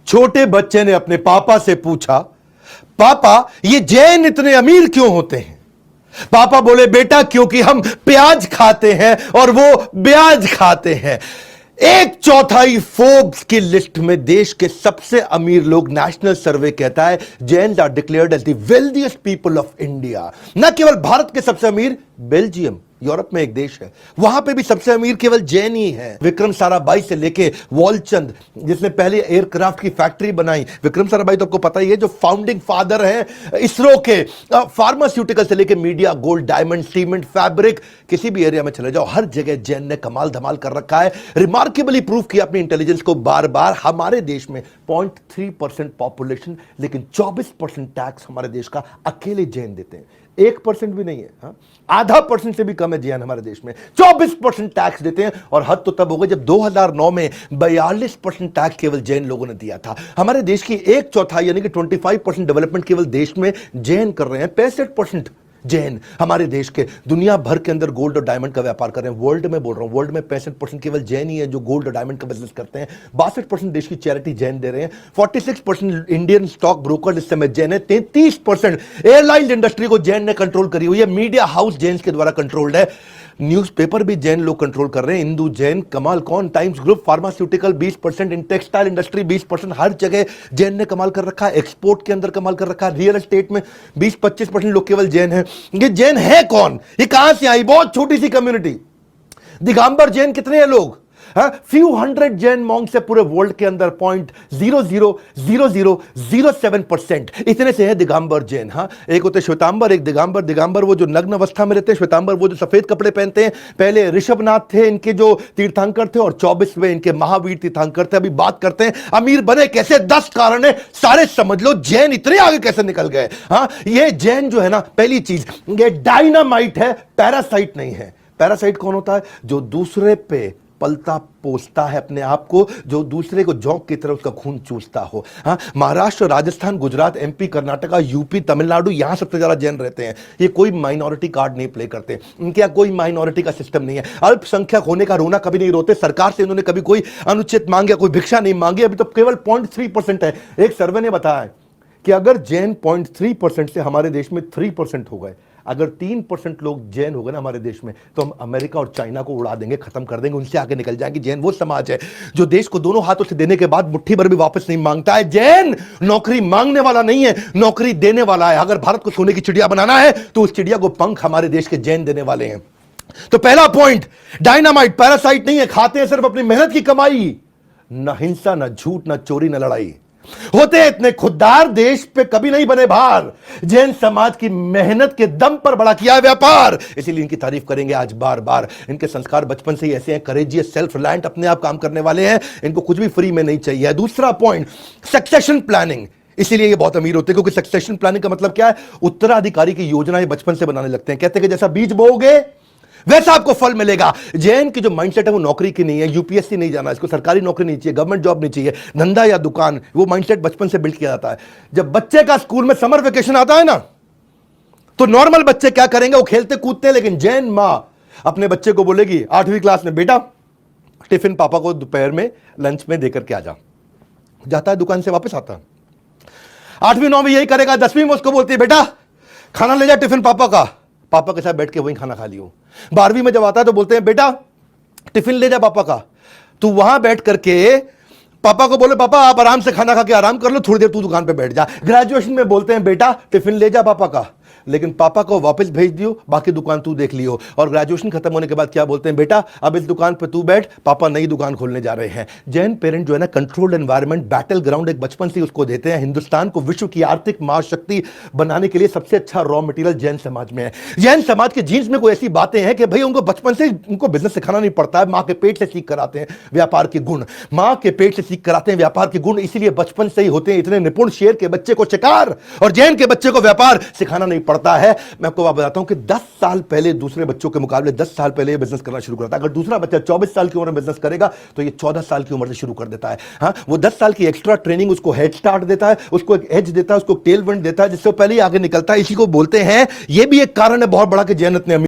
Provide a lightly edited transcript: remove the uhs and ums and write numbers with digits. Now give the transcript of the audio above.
छोटे बच्चे ने अपने पापा से पूछा, पापा ये जैन इतने अमीर क्यों होते हैं? पापा बोले, बेटा क्योंकि हम प्याज खाते हैं और वो ब्याज खाते हैं। एक चौथाई फोर्ब्स की लिस्ट में देश के सबसे अमीर लोग, नेशनल सर्वे कहता है, Jains are declared as the wealthiest people of India. न केवल भारत के सबसे अमीर, बेल्जियम यूरोप में एक देश है, वहां पे भी सबसे अमीर केवल जैन ही है। विक्रम साराभाई से लेके वॉलचंद, जिसने पहले एयरक्राफ्ट की फैक्ट्री बनाई, विक्रम साराभाई तो आपको पता ही है, जो फाउंडिंग फादर हैं इसरो के, फार्मास्यूटिकल से लेके media, gold, diamond, cement, fabric, किसी भी एरिया में चले जाओ, हर जगह जैन ने कमाल धमाल कर रखा है। रिमार्केबली प्रूव किया अपनी इंटेलिजेंस को बार बार। हमारे देश में 0.3% पॉपुलेशन, लेकिन 24% टैक्स हमारे देश का अकेले जैन देते हैं। 1% भी नहीं है, आधा % से भी कम है जैन हमारे देश में। 24% टैक्स देते हैं, और हद तो तब हो गई जब 2009 में 42% टैक्स केवल जैन लोगों ने दिया था। हमारे देश की एक चौथाई यानी कि 25% डेवलपमेंट केवल देश में जैन कर रहे हैं। 65% जैन हमारे देश के दुनिया भर के अंदर गोल्ड और डायमंड का व्यापार कर रहे हैं। वर्ल्ड में बोल रहा हूं, वर्ल्ड में 65% केवल जैन ही है जो गोल्ड और डायमंड का बिजनेस करते हैं। 62% देश की चैरिटी जैन दे रहे हैं। 46% इंडियन स्टॉक ब्रोकर इस समय जैन है। 33% एयरलाइन इंडस्ट्री को जैन ने कंट्रोल करी हुई है। मीडिया हाउस जैन के द्वारा कंट्रोल्ड है। न्यूज़पेपर भी जैन लोग कंट्रोल कर रहे हैं। हिंदू, जैन, कमाल कौन, times group, pharmaceutical 20%, in textile industry 20%, हर जगह जैन ने कमाल कर रखा है। एक्सपोर्ट के अंदर कमाल कर रखा है। रियल एस्टेट में 20-25% लोग केवल जैन हैं। ये जैन है कौन? ये कहां से आई? बहुत छोटी सी कम्युनिटी। दिगंबर जैन कितने हैं लोग? फ्यू हंड्रेड जैन मॉन्क्स से पूरे वर्ल्ड के अंदर 0.000007% इतने से है दिगंबर जैन। एक होते श्वेतांबर, एक दिगंबर। दिगंबर वो जो नग्न अवस्था में रहते हैं, श्वेतांबर वो जो सफेद कपड़े पहनते हैं। पहले ऋषभनाथ थे इनके जो तीर्थंकर थे, और 24वें इनके महावीर तीर्थंकर थे। अभी बात करते हैं अमीर बने कैसे, 10 कारण है, सारे समझ लो। जैन इतने आगे कैसे निकल गए? ये जैन जो है ना, पहली चीज ये डायनामाइट है, पैरासाइट नहीं है। पैरासाइट कौन होता है? जो दूसरे पे पलता पोसता है अपने आप को, जो दूसरे को जोंक की तरह उसका खून चूसता हो। महाराष्ट्र, राजस्थान, गुजरात, एमपी, कर्नाटका, यूपी, तमिलनाडु, यहां सबसे ज्यादा जैन रहते हैं। ये कोई माइनॉरिटी कार्ड नहीं प्ले करते, इनके यहां कोई माइनॉरिटी का सिस्टम नहीं है। अल्पसंख्यक होने का रोना कभी नहीं रोते। सरकार से इन्होंने कभी कोई अनुचित मांगे, कोई भिक्षा नहीं मांगी। अभी तो केवल 0.3% है। एक सर्वे ने बताया है कि अगर जैन 0.3% से हमारे देश में 3% हो गए, अगर 3% लोग जैन हो गए ना हमारे देश में, तो हम अमेरिका और चाइना को उड़ा देंगे, खत्म कर देंगे, उनसे आगे निकल जाएंगे। जैन वो समाज है जो देश को दोनों हाथों से देने के बाद मुट्ठी भर भी वापस नहीं मांगता है। जैन नौकरी मांगने वाला नहीं है, नौकरी देने वाला है। अगर भारत को सोने की चिड़िया बनाना है तो उस चिड़िया को पंख हमारे देश के जैन देने वाले हैं। तो पहला पॉइंट, डायनामाइट, पैरासाइट नहीं है, खाते हैं सिर्फ अपनी मेहनत की कमाई। न हिंसा, न झूठ, न चोरी, न लड़ाई। होते इतने खुददार, देश पे कभी नहीं बने भार। जैन समाज की मेहनत के दम पर बड़ा किया है व्यापार, इसीलिए इनकी तारीफ करेंगे आज बार बार। इनके संस्कार बचपन से ही ऐसे हैं, करेजियस, सेल्फ रिलायंट, अपने आप काम करने वाले हैं। इनको कुछ भी फ्री में नहीं चाहिए। दूसरा पॉइंट, सक्सेशन प्लानिंग। इसीलिए ये बहुत अमीर होते हैं, क्योंकि सक्सेशन प्लानिंग का मतलब क्या है? उत्तराधिकारी की योजना ये बचपन से बनाने लगते हैं। कहते हैं कि जैसा बीज बोओगे वैसा आपको फल मिलेगा। जैन की जो माइंडसेट है वो नौकरी की नहीं है। यूपीएससी नहीं जाना, इसको सरकारी नौकरी नहीं चाहिए, गवर्नमेंट जॉब नहीं चाहिए, धंधा या दुकान। वो माइंडसेट बचपन से बिल्ड किया जाता है। जब बच्चे का स्कूल में समर वेकेशन आता है ना, तो नॉर्मल बच्चे क्या करेंगे? वो खेलते कूदते। लेकिन जैन मां अपने बच्चे को बोलेगी 8वीं क्लास में, बेटा टिफिन पापा को दोपहर में लंच में देकर के आ जा। जाता है, दुकान से वापस आता है। 8वीं 9वीं यही करेगा। 10वीं में उसको बोलती है, बेटा खाना ले जा टिफिन पापा का, पापा के साथ बैठ के वहीं खाना खा लियो। 12वीं में जब आता है तो बोलते हैं, बेटा टिफिन ले जा पापा का। तू वहां बैठ करके पापा को बोले, पापा आप आराम से खाना खा के आराम कर लो, थोड़ी देर तू दुकान पे बैठ जा। ग्रेजुएशन में बोलते हैं, बेटा टिफिन ले जा पापा का, लेकिन पापा को वापस भेज दियो, बाकी दुकान तू देख लियो। और ग्रेजुएशन खत्म होने के बाद क्या बोलते हैं? बेटा अब इस दुकान पे तू बैठ, पापा नई दुकान खोलने जा रहे हैं। जैन पेरेंट जो है ना, कंट्रोल्ड एनवायरनमेंट, बैटल ग्राउंड एक बचपन से उसको देते हैं। हिंदुस्तान को विश्व की आर्थिक महाशक्ति बनाने के लिए सबसे अच्छा रॉ मटेरियल जैन समाज में है। जैन समाज के जीन्स में कोई ऐसी बातें हैं कि भाई उनको बचपन से उनको बिजनेस सिखाना नहीं पड़ता है। माँ के पेट से सीख कर आते हैं व्यापार के गुण, माँ के पेट से सीख कर आते हैं व्यापार के गुण, इसीलिए बचपन से ही होते हैं इतने निपुण। शेर के बच्चे को शिकार और जैन के बच्चे को व्यापार सिखाना नहीं पड़ता है। मैं आपको बताता हूं कि 10 साल पहले दूसरे बच्चों के मुकाबले 10 साल पहले ये बिजनेस करना शुरू करता है। अगर दूसरा बच्चा 24 साल की उम्र में बिजनेस करेगा तो ये 14 साल की उम्र से शुरू कर देता है। वो 10 साल की एक्स्ट्रा ट्रेनिंग उसको हेड स्टार्ट देता है, उसको एक एज देता है, उसको टेल विंड देता है, जिससे पहले ही आगे निकलता है। इसी को बोलते हैं, ये भी एक कारण है बहुत बड़ा कि जैन इतने